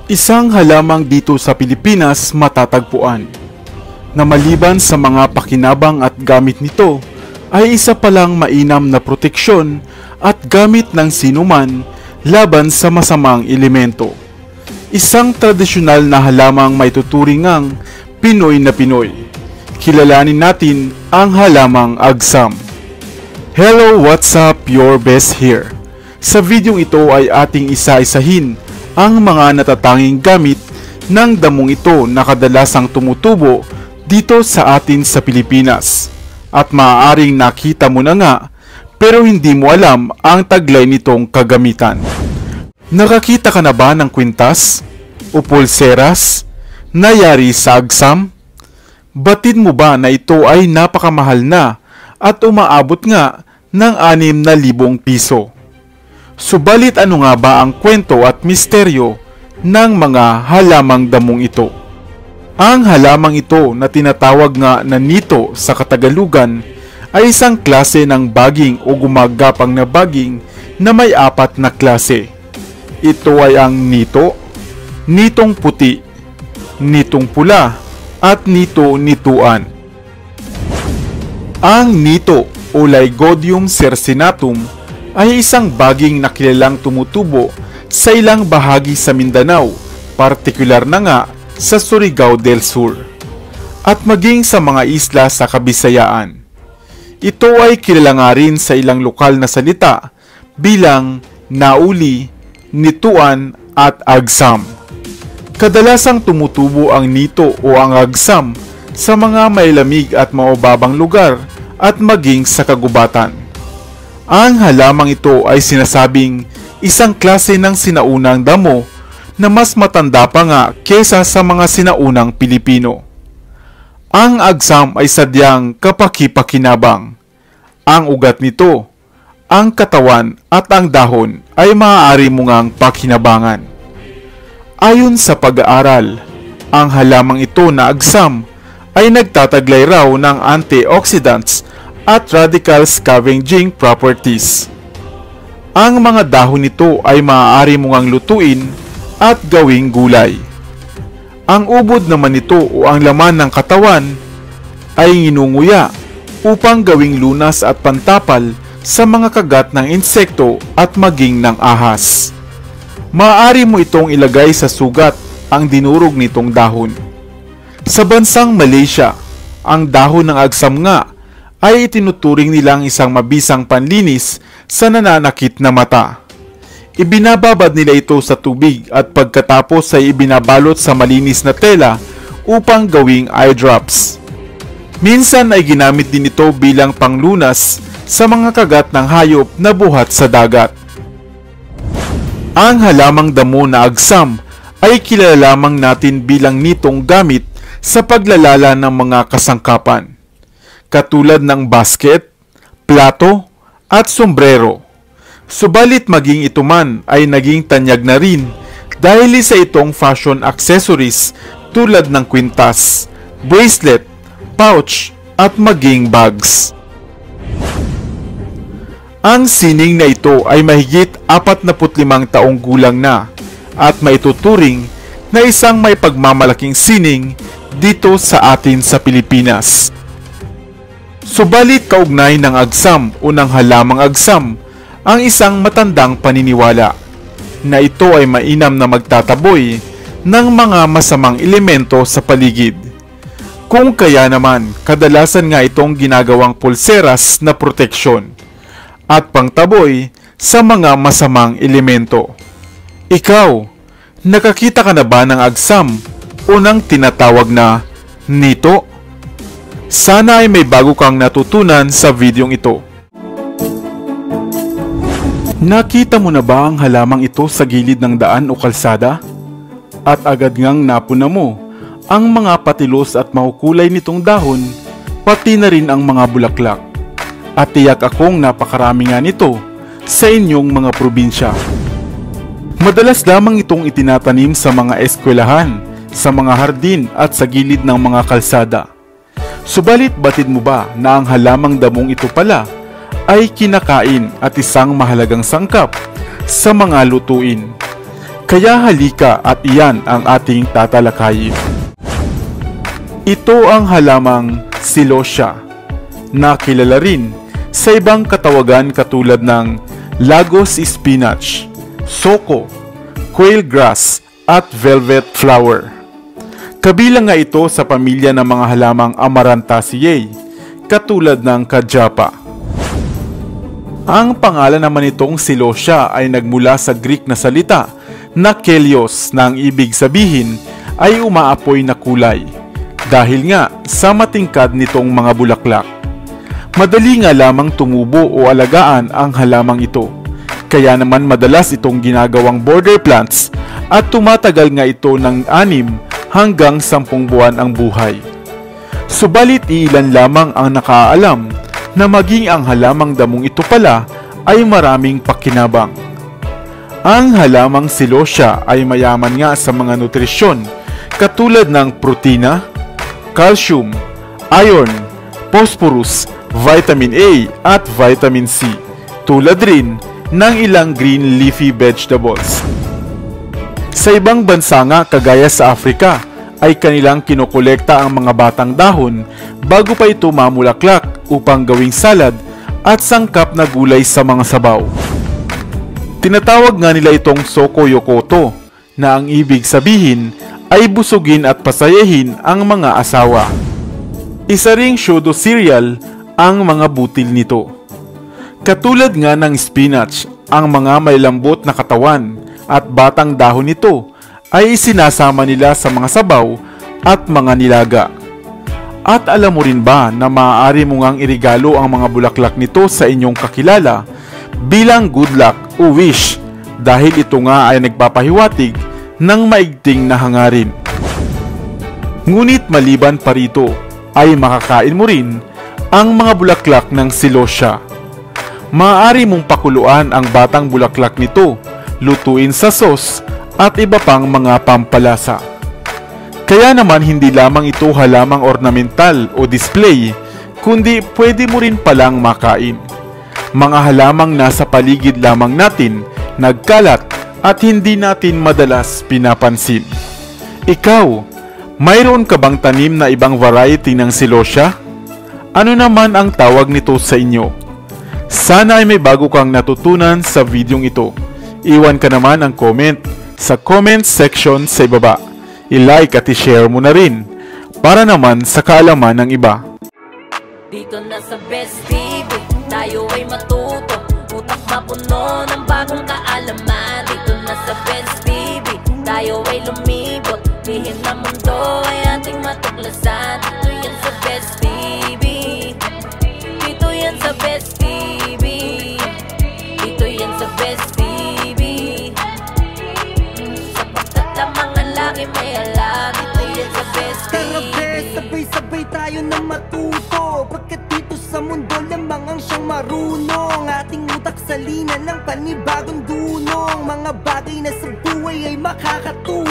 Isang halamang dito sa Pilipinas matatagpuan na maliban sa mga pakinabang at gamit nito ay isa palang mainam na proteksyon at gamit ng sinuman laban sa masamang elemento. Isang tradisyonal na halamang may tuturingang Pinoy na Pinoy. Kilalanin natin ang halamang agsam. Hello, what's up? Your best here. Sa videong ito ay ating isa-isahin ang mga natatanging gamit ng damong ito na kadalasang tumutubo dito sa atin sa Pilipinas. At maaaring nakita mo na nga pero hindi mo alam ang taglay nitong kagamitan. Nakakita ka na ba ng kwintas o pulseras na yari sa agsam? Batid mo ba na ito ay napakamahal na at umaabot nga ng 6,000 piso? Subalit ano nga ba ang kwento at misteryo ng mga halamang damong ito? Ang halamang ito na tinatawag nga na nito sa Katagalugan ay isang klase ng baging o gumagapang na baging na may 4 na klase. Ito ay ang nito, nitong puti, nitong pula, at nito-nituan. Ang nito o Lygodium cercinatum ay isang baging na kilalang tumutubo sa ilang bahagi sa Mindanao, partikular na nga sa Surigao del Sur, at maging sa mga isla sa Kabisayaan. Ito ay kilala nga rin sa ilang lokal na salita bilang nauli, nituan at agsam. Kadalasang tumutubo ang nito o ang agsam sa mga mailamig at mababang lugar at maging sa kagubatan. Ang halamang ito ay sinasabing isang klase ng sinaunang damo na mas matanda pa nga kesa sa mga sinaunang Pilipino. Ang agsam ay sadyang kapaki-pakinabang. Ang ugat nito, ang katawan at ang dahon ay maaari mo ngang pakinabangan. Ayon sa pag-aaral, ang halamang ito na agsam ay nagtataglay raw ng antioxidants at radical scavenging properties. Ang mga dahon nito ay maaari mo ngang lutuin at gawing gulay. Ang ubod naman nito o ang laman ng katawan ay nginunguya upang gawing lunas at pantapal sa mga kagat ng insekto at maging ng ahas. Maaari mo itong ilagay sa sugat ang dinurog nitong dahon. Sa bansang Malaysia, ang dahon ng agsam nga ay itinuturing nilang isang mabisang panlinis sa nananakit na mata. Ibinababad nila ito sa tubig at pagkatapos ay ibinabalot sa malinis na tela upang gawing eye drops. Minsan ay ginamit din ito bilang panglunas sa mga kagat ng hayop na buhat sa dagat. Ang halamang damo na agsam ay kilala lamang natin bilang nitong gamit sa paglalala ng mga kasangkapan, katulad ng basket, plato, at sombrero. Subalit maging ito man ay naging tanyag na rin dahil sa itong fashion accessories tulad ng kwintas, bracelet, pouch, at maging bags. Ang sining na ito ay mahigit 45 taong gulang na at maituturing na isang may pagmamalaking sining dito sa atin sa Pilipinas. Subalit kaugnay ng agsam o ng halamang agsam ang isang matandang paniniwala na ito ay mainam na magtataboy ng mga masamang elemento sa paligid. Kung kaya naman, kadalasan nga itong ginagawang pulseras na proteksyon at pangtaboy sa mga masamang elemento. Ikaw, nakakita ka na ba ng agsam o ng tinatawag na nito? Sana ay may bago kang natutunan sa videong ito. Nakita mo na ba ang halamang ito sa gilid ng daan o kalsada? At agad ngang napuna mo ang mga patilos at makukulay nitong dahon, pati na rin ang mga bulaklak. At tiyak akong napakarami nga nito sa inyong mga probinsya. Madalas lamang itong itinatanim sa mga eskwelahan, sa mga hardin at sa gilid ng mga kalsada. Subalit batid mo ba na ang halamang damong ito pala ay kinakain at isang mahalagang sangkap sa mga lutuin? Kaya halika at iyan ang ating tatalakayin. Ito ang halamang Celosia, na kilala rin sa ibang katawagan katulad ng Lagos spinach, soko, quail grass at velvet flower. Kabilang nga ito sa pamilya ng mga halamang Amarantaceae, katulad ng Kajapa. Ang pangalan naman nitong Celosia ay nagmula sa Greek na salita na Kelios, na ang ibig sabihin ay umaapoy na kulay, dahil nga sa matingkad nitong mga bulaklak. Madali nga lamang tumubo o alagaan ang halamang ito, kaya naman madalas itong ginagawang border plants at tumatagal nga ito ng 6 hanggang 10 buwan ang buhay. Subalit iilan lamang ang nakaalam na maging ang halamang damong ito pala ay maraming pakinabang. Ang halamang Celosia ay mayaman nga sa mga nutrisyon katulad ng protina, calcium, iron, phosphorus, vitamin A at vitamin C, tulad rin ng ilang green leafy vegetables. Sa ibang bansa nga kagaya sa Africa ay kanilang kinokolekta ang mga batang dahon bago pa ito mamulaklak upang gawing salad at sangkap na gulay sa mga sabaw. Tinatawag nga nila itong soko yokoto, na ang ibig sabihin ay busugin at pasayahin ang mga asawa. Isa ring shodo cereal ang mga butil nito. Katulad nga ng spinach, ang mga may lambot na katawan at batang dahon nito ay isinasama nila sa mga sabaw at mga nilaga. At alam mo rin ba na maaari mo ngang irigalo ang mga bulaklak nito sa inyong kakilala bilang good luck o wish, dahil ito nga ay nagpapahiwatig ng maigting na hangarin. Ngunit maliban pa rito ay makakain mo rin ang mga bulaklak ng Celosia. Maaari mong pakuluan ang batang bulaklak nito, lutuin sa sauce at iba pang mga pampalasa. Kaya naman hindi lamang ito halamang ornamental o display, kundi pwede mo rin palang makain. Mga halamang nasa paligid lamang natin, nagkalat at hindi natin madalas pinapansin. Ikaw, mayroon ka bang tanim na ibang variety ng Celosia? Ano naman ang tawag nito sa inyo? Sana ay may bago kang natutunan sa videong ito. Iwan ka naman ang comment sa comment section sa ibaba. I-like at i-share mo na rin para naman sa kaalaman ng iba. Dito na sa Best TV, tayo ay matuto, utak mapuno ng bagong kaalaman. Dito na sa Best TV, tayo ay lumibot, lihim na mundo ay ating matuklasan. Dito yan sa Best TV, dito yan sa Best TV, dito yan sa Best TV. Sapagkat ang mga laki may alam, dito yan sa Best TV. Tara bes, sabay-sabay tayo na matuto, pagkat dito sa mundo lamang ang siyang marunong. Ating utak sa linan ng panibagong dunong, mga bagay na sa buhay ay makakatulong.